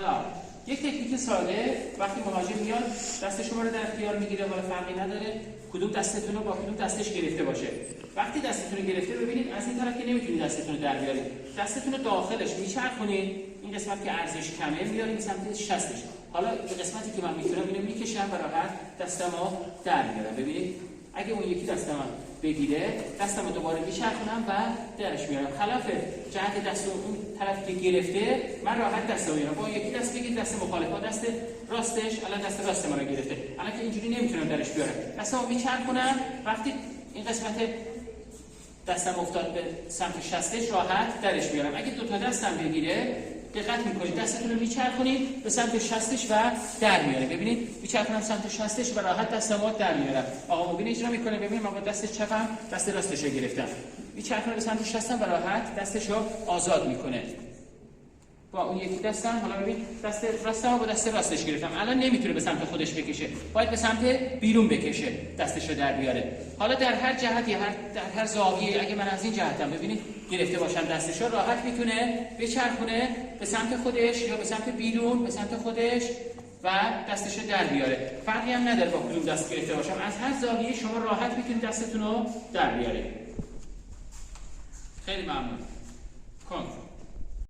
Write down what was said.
حالا یک تکنیک ساده، وقتی مهاجم میاد دست شما رو در اختیار میگیره، حالا فرقی نداره کدوم دستتون رو با کدوم دستش گرفته باشه. وقتی دستتون رو گرفته ببینید از این طرف که نمیتونید دستتون رو در بیارید، دستتون رو داخلش میچرخونید، این قسمت که ارزش کمه میارید سمت شستش. حالا به قسمتی که من میتونم اینو میکشم و راحت دستمو در میارم. ببینید اگه اون یکی دستم بگیره دستمو دوباره میچرخونم و درش میارم. خلاف جهت دست اون طرف که گرفته من راحت دستمو میارم. با یکی دست بگید دست مخالف، دست راستش الان دست راست منو گرفته، الان که اینجوری نمیتونم درش بیارم، دستمو میچرخونم. وقتی این قسمت دستم افتاد به سمت شستش راحت درش میارم. اگه دو تا دستم بگیره دقت میکنید دستتون رو میچرخونید به سمت شستش و در میاره. ببینید میچرخونم سمت شستش و راحت دستمو در میارم. آقا مبین اجرا میکنه. ببینید من با دست چپم دست راستش رو گرفتم، میچرخونه به سمت شستم و راحت دستش رو آزاد میکنه. با اون یکی دستم حالا ببین دست راستم با دست راستش گرفتم، الان نمیتونه به سمت خودش بکشه، باید به سمت بیرون بکشه دستش رو در بیاره. حالا در هر جهتی در هر زاویه اگه من از این جهتم ببینید گرفته باشم دستش رو راحت میتونه بچرخونه به سمت خودش یا به سمت بیرون به سمت خودش و دستش رو در بیاره. فرقی هم نداره با کدوم دست گرفته باشم، از هر زاویه شما راحت میتونید دستتون رو در بیارید. خیلی ممنون.